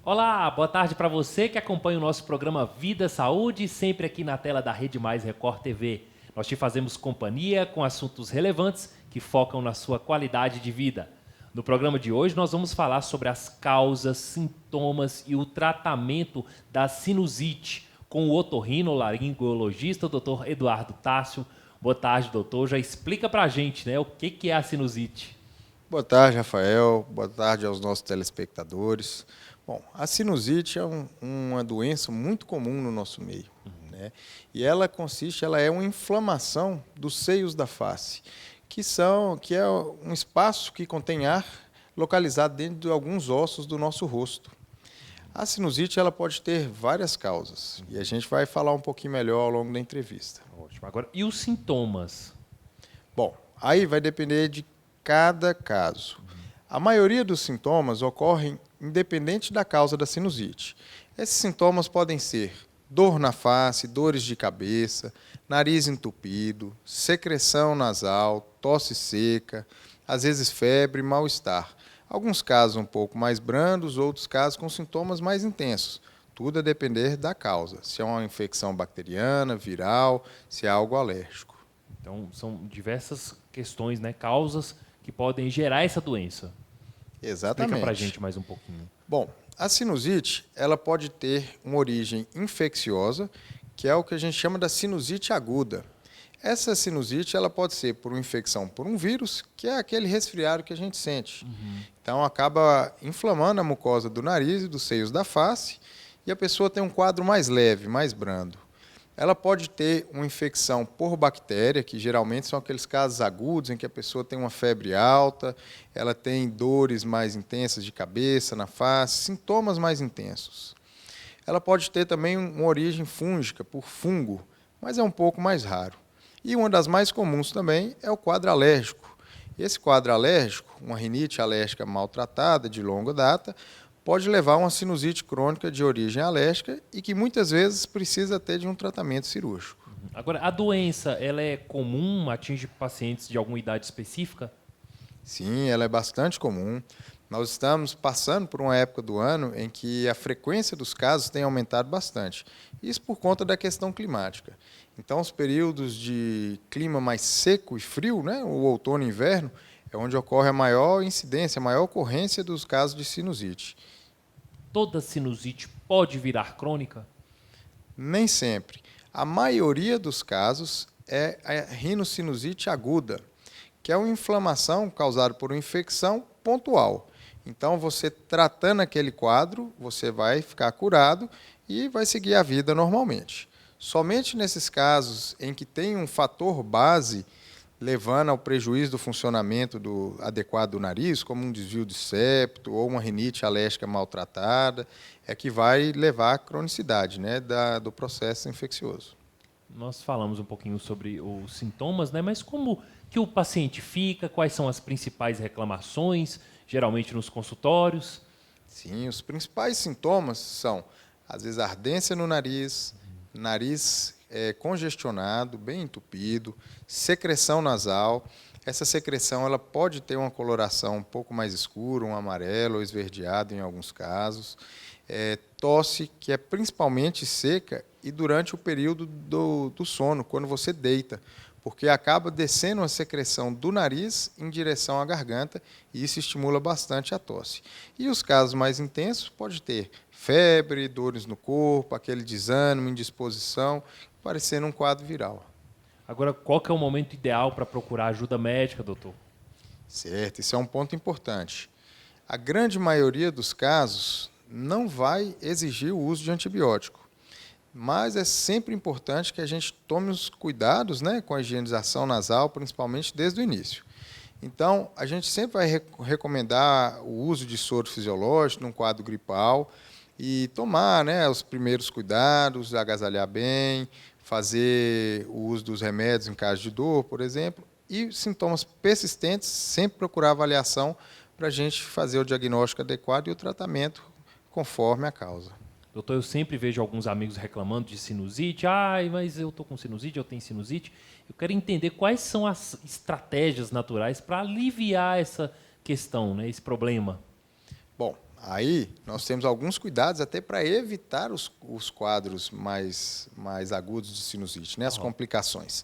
Olá, boa tarde para você que acompanha o nosso programa Vida Saúde, sempre aqui na tela da Rede Mais Record TV. Nós te fazemos companhia com assuntos relevantes que focam na sua qualidade de vida. No programa de hoje nós vamos falar sobre as causas, sintomas e o tratamento da sinusite com o otorrinolaringologista, o Dr. Eduardo Tássio. Boa tarde, doutor. Já explica para a gente, né, o que é a sinusite. Boa tarde, Rafael. Boa tarde aos nossos telespectadores. Bom, a sinusite é uma doença muito comum no nosso meio, né? E ela é uma inflamação dos seios da face, que é um espaço que contém ar localizado dentro de alguns ossos do nosso rosto. A sinusite ela pode ter várias causas e a gente vai falar um pouquinho melhor ao longo da entrevista. Ótimo. Agora, e os sintomas? Bom, aí vai depender de cada caso. A maioria dos sintomas ocorrem independente da causa da sinusite. Esses sintomas podem ser dor na face, dores de cabeça, nariz entupido, secreção nasal, tosse seca, às vezes febre e mal-estar. Alguns casos um pouco mais brandos, outros casos com sintomas mais intensos. Tudo a depender da causa, se é uma infecção bacteriana, viral, se é algo alérgico. Então, são diversas questões, né, causas que podem gerar essa doença. Explica para a Exatamente. gente mais um pouquinho. Bom, a sinusite ela pode ter uma origem infecciosa, que é o que a gente chama da sinusite aguda. Essa sinusite ela pode ser por uma infecção por um vírus, que é aquele resfriado que a gente sente. Então acaba inflamando a mucosa do nariz e dos seios da face e a pessoa tem um quadro mais leve, mais brando. Ela pode ter uma infecção por bactéria, que geralmente são aqueles casos agudos em que a pessoa tem uma febre alta, ela tem dores mais intensas de cabeça, na face, sintomas mais intensos. Ela pode ter também uma origem fúngica, por fungo, mas é um pouco mais raro. E uma das mais comuns também é o quadro alérgico. Esse quadro alérgico, uma rinite alérgica maltratada, de longa data, pode levar a uma sinusite crônica de origem alérgica e que muitas vezes precisa ter de um tratamento cirúrgico. Agora, a doença, ela é comum, atinge pacientes de alguma idade específica? Sim, ela é bastante comum. Nós estamos passando por uma época do ano em que a frequência dos casos tem aumentado bastante. Isso por conta da questão climática. Então, os períodos de clima mais seco e frio, né, o outono e inverno, é onde ocorre a maior incidência, a maior ocorrência dos casos de sinusite. Toda sinusite pode virar crônica? Nem sempre. A maioria dos casos é a rinocinusite aguda, que é uma inflamação causada por uma infecção pontual. Então, você tratando aquele quadro, você vai ficar curado e vai seguir a vida normalmente. Somente nesses casos em que tem um fator base levando ao prejuízo do funcionamento adequado do nariz, como um desvio de septo ou uma rinite alérgica maltratada, é que vai levar à cronicidade, né, do processo infeccioso. Nós falamos um pouquinho sobre os sintomas, né? Mas como que o paciente fica? Quais são as principais reclamações, geralmente nos consultórios? Sim, os principais sintomas são, às vezes, ardência no nariz, nariz congestionado, bem entupido, secreção nasal. Essa secreção ela pode ter uma coloração um pouco mais escura, um amarelo ou esverdeado em alguns casos. Tosse, que é principalmente seca e durante o período do sono, quando você deita, porque acaba descendo a secreção do nariz em direção à garganta e isso estimula bastante a tosse. E os casos mais intensos pode ter febre, dores no corpo, aquele desânimo, indisposição, parecendo um quadro viral. Agora, qual que é o momento ideal para procurar ajuda médica, doutor? Certo, isso é um ponto importante. A grande maioria dos casos não vai exigir o uso de antibiótico. Mas é sempre importante que a gente tome os cuidados, né, com a higienização nasal, principalmente desde o início. Então, a gente sempre vai recomendar o uso de soro fisiológico num quadro gripal e tomar, né, os primeiros cuidados, agasalhar bem, fazer o uso dos remédios em caso de dor, por exemplo, e sintomas persistentes, sempre procurar avaliação para a gente fazer o diagnóstico adequado e o tratamento conforme a causa. Doutor, eu sempre vejo alguns amigos reclamando de sinusite. Ai, mas eu estou com sinusite, eu tenho sinusite. Eu quero entender quais são as estratégias naturais para aliviar essa questão, né, esse problema. Bom, Aí nós temos alguns cuidados até para evitar os quadros mais agudos de sinusite, né? As complicações.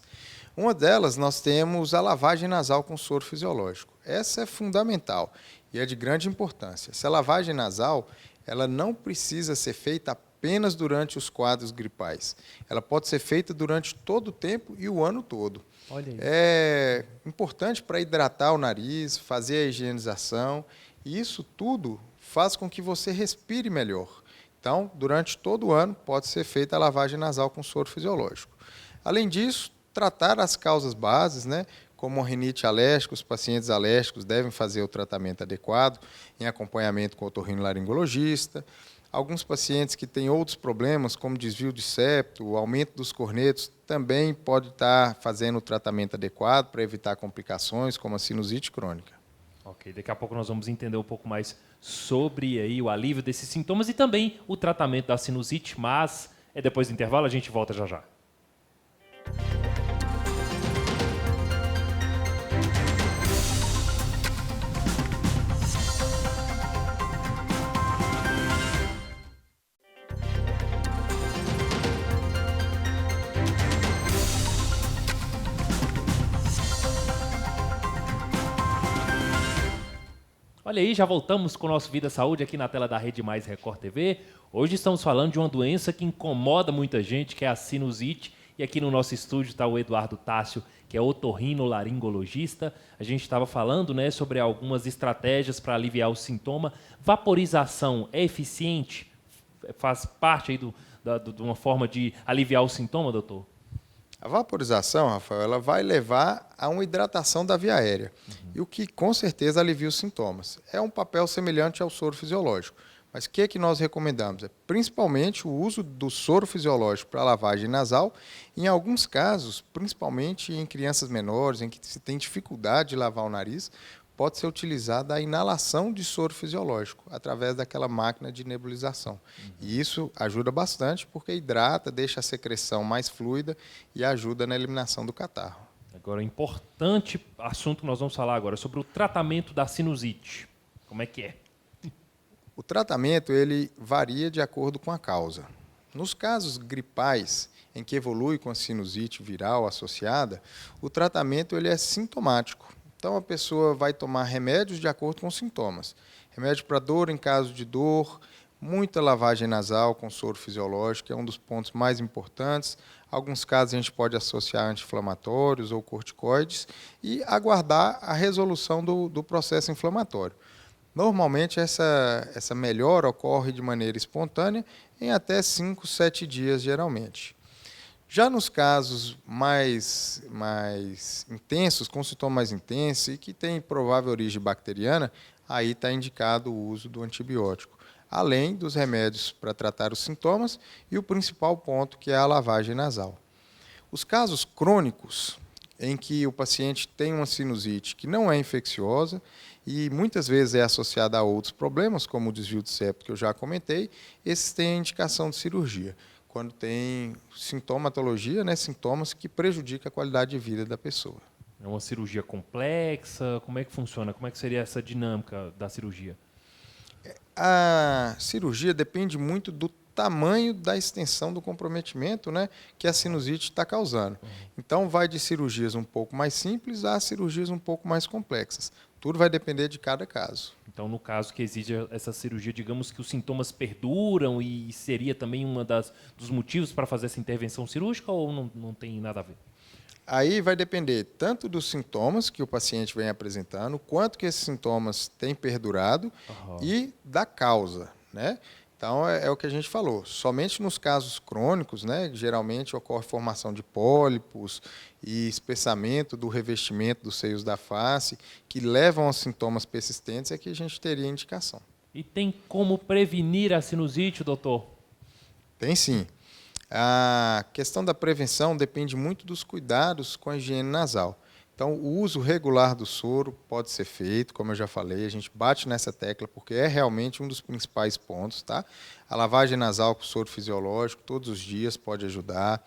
Uma delas, nós temos a lavagem nasal com soro fisiológico. Essa é fundamental e é de grande importância. Essa lavagem nasal, ela não precisa ser feita apenas durante os quadros gripais. Ela pode ser feita durante todo o tempo e o ano todo. Olha aí. É importante para hidratar o nariz, fazer a higienização, e isso tudo faz com que você respire melhor. Então, durante todo o ano, pode ser feita a lavagem nasal com soro fisiológico. Além disso, tratar as causas bases, né, como a rinite alérgica, os pacientes alérgicos devem fazer o tratamento adequado, em acompanhamento com o otorrinolaringologista. Alguns pacientes que têm outros problemas, como desvio de septo, o aumento dos cornetos, também pode estar fazendo o tratamento adequado para evitar complicações, como a sinusite crônica. Ok, daqui a pouco nós vamos entender um pouco mais sobre aí o alívio desses sintomas e também o tratamento da sinusite, mas depois do intervalo, a gente volta já já. Olha aí, já voltamos com o nosso Vida Saúde aqui na tela da Rede Mais Record TV. Hoje estamos falando de uma doença que incomoda muita gente, que é a sinusite. E aqui no nosso estúdio está o Eduardo Tássio, que é otorrinolaringologista. A gente estava falando, né, sobre algumas estratégias para aliviar o sintoma. Vaporização é eficiente? Faz parte aí de uma forma de aliviar o sintoma, doutor? A vaporização, Rafael, ela vai levar a uma hidratação da via aérea, e o que com certeza alivia os sintomas. É um papel semelhante ao soro fisiológico, mas o que nós recomendamos? É principalmente o uso do soro fisiológico para lavagem nasal, em alguns casos, principalmente em crianças menores, em que se tem dificuldade de lavar o nariz, pode ser utilizada a inalação de soro fisiológico, através daquela máquina de nebulização. E isso ajuda bastante, porque hidrata, deixa a secreção mais fluida e ajuda na eliminação do catarro. Agora, importante assunto que nós vamos falar agora, sobre o tratamento da sinusite. Como é que é? O tratamento ele varia de acordo com a causa. Nos casos gripais, em que evolui com a sinusite viral associada, o tratamento ele é sintomático. Então, a pessoa vai tomar remédios de acordo com os sintomas. Remédio para dor em caso de dor, muita lavagem nasal com soro fisiológico, que é um dos pontos mais importantes. Alguns casos a gente pode associar anti-inflamatórios ou corticoides e aguardar a resolução do processo inflamatório. Normalmente, essa melhora ocorre de maneira espontânea em até 5, 7 dias, geralmente. Já nos casos mais intensos, com sintomas mais intensos e que têm provável origem bacteriana, aí está indicado o uso do antibiótico, além dos remédios para tratar os sintomas e o principal ponto, que é a lavagem nasal. Os casos crônicos, em que o paciente tem uma sinusite que não é infecciosa e muitas vezes é associada a outros problemas, como o desvio de septo, que eu já comentei, esses têm a indicação de cirurgia, quando tem sintomatologia, né, sintomas que prejudicam a qualidade de vida da pessoa. É uma cirurgia complexa? Como é que funciona? Como é que seria essa dinâmica da cirurgia? A cirurgia depende muito do tamanho da extensão do comprometimento, né, que a sinusite está causando. Então, vai de cirurgias um pouco mais simples a cirurgias um pouco mais complexas. Tudo vai depender de cada caso. Então, no caso que exige essa cirurgia, digamos que os sintomas perduram e seria também dos motivos para fazer essa intervenção cirúrgica ou não tem nada a ver? Aí vai depender tanto dos sintomas que o paciente vem apresentando, quanto que esses sintomas têm perdurado e da causa, né? Então, é o que a gente falou. Somente nos casos crônicos, né, geralmente ocorre formação de pólipos e espessamento do revestimento dos seios da face, que levam a sintomas persistentes, é que a gente teria indicação. E tem como prevenir a sinusite, doutor? Tem sim. A questão da prevenção depende muito dos cuidados com a higiene nasal. Então, o uso regular do soro pode ser feito, como eu já falei, a gente bate nessa tecla porque é realmente um dos principais pontos, tá? A lavagem nasal com soro fisiológico todos os dias pode ajudar.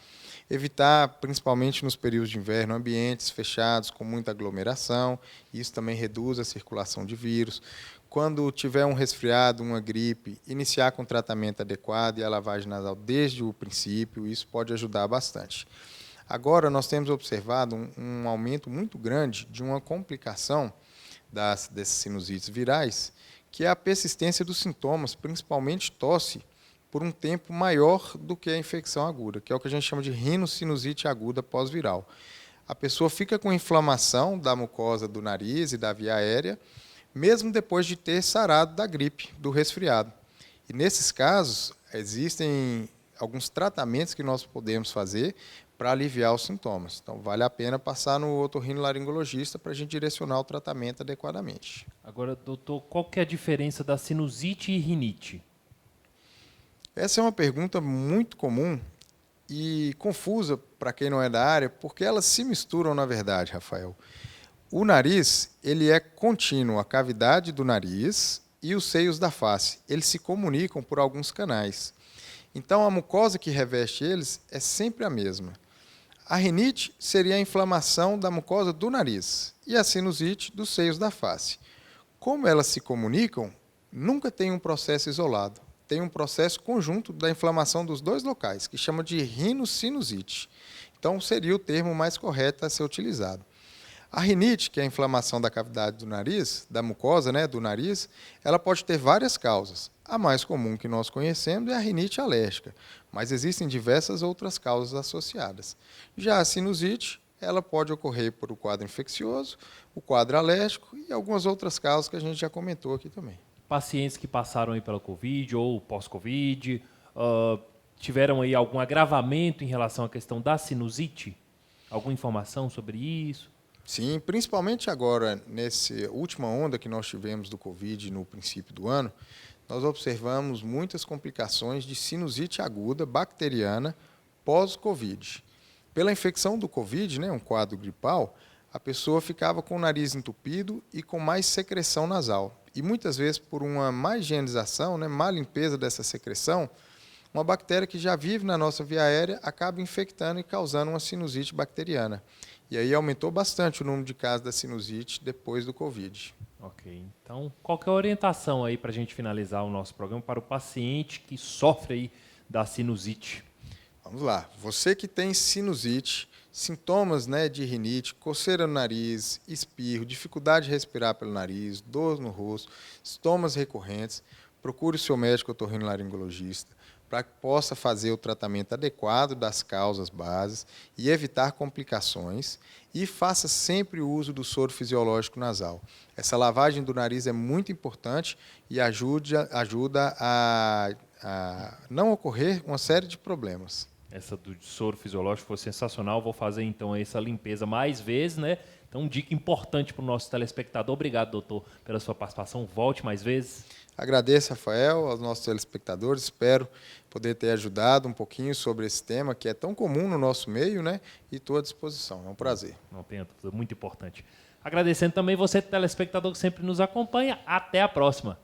Evitar, principalmente nos períodos de inverno, ambientes fechados com muita aglomeração, isso também reduz a circulação de vírus. quando tiver um resfriado, uma gripe, iniciar com tratamento adequado e a lavagem nasal desde o princípio, isso pode ajudar bastante. Agora, nós temos observado um aumento muito grande de uma complicação dessas sinusites virais, que é a persistência dos sintomas, principalmente tosse, por um tempo maior do que a infecção aguda, que é o que a gente chama de rinocinusite aguda pós-viral. A pessoa fica com inflamação da mucosa do nariz e da via aérea, mesmo depois de ter sarado da gripe, do resfriado. E nesses casos, existem alguns tratamentos que nós podemos fazer para aliviar os sintomas. Então, vale a pena passar no otorrinolaringologista para a gente direcionar o tratamento adequadamente. Agora, doutor, qual que é a diferença da sinusite e rinite? Essa é uma pergunta muito comum e confusa para quem não é da área, porque elas se misturam na verdade, Rafael. O nariz, ele é contínuo, a cavidade do nariz e os seios da face. Eles se comunicam por alguns canais. Então, a mucosa que reveste eles é sempre a mesma. A rinite seria a inflamação da mucosa do nariz e a sinusite dos seios da face. Como elas se comunicam, nunca tem um processo isolado. Tem um processo conjunto da inflamação dos dois locais, que chama de rinocinusite. Então, seria o termo mais correto a ser utilizado. A rinite, que é a inflamação da cavidade do nariz, da mucosa, do nariz, ela pode ter várias causas. A mais comum que nós conhecemos é a rinite alérgica, mas existem diversas outras causas associadas. Já a sinusite, ela pode ocorrer por um quadro infeccioso, o quadro alérgico e algumas outras causas que a gente já comentou aqui também. Pacientes que passaram aí pela Covid ou pós-Covid, tiveram aí algum agravamento em relação à questão da sinusite? Alguma informação sobre isso? Sim, principalmente agora, nessa última onda que nós tivemos do Covid no princípio do ano, nós observamos muitas complicações de sinusite aguda bacteriana pós-Covid. Pela infecção do Covid, um quadro gripal, a pessoa ficava com o nariz entupido e com mais secreção nasal. E muitas vezes, por uma má higienização, má limpeza dessa secreção, uma bactéria que já vive na nossa via aérea acaba infectando e causando uma sinusite bacteriana. E aí aumentou bastante o número de casos da sinusite depois do Covid. Ok. Então, qual que é a orientação aí para a gente finalizar o nosso programa para o paciente que sofre aí da sinusite? Vamos lá. Você que tem sinusite, sintomas de rinite, coceira no nariz, espirro, dificuldade de respirar pelo nariz, dor no rosto, sintomas recorrentes, procure o seu médico otorrinolaringologista para que possa fazer o tratamento adequado das causas bases e evitar complicações, e faça sempre o uso do soro fisiológico nasal. Essa lavagem do nariz é muito importante e ajuda a não ocorrer uma série de problemas. Essa do soro fisiológico foi sensacional. Vou fazer então essa limpeza mais vezes, Então, dica importante para o nosso telespectador. Obrigado, doutor, pela sua participação. Volte mais vezes. Agradeço, Rafael, aos nossos telespectadores. Espero poder ter ajudado um pouquinho sobre esse tema que é tão comum no nosso meio, E estou à disposição. É um prazer. Não tenha dúvida, muito importante. Agradecendo também você, telespectador, que sempre nos acompanha. Até a próxima.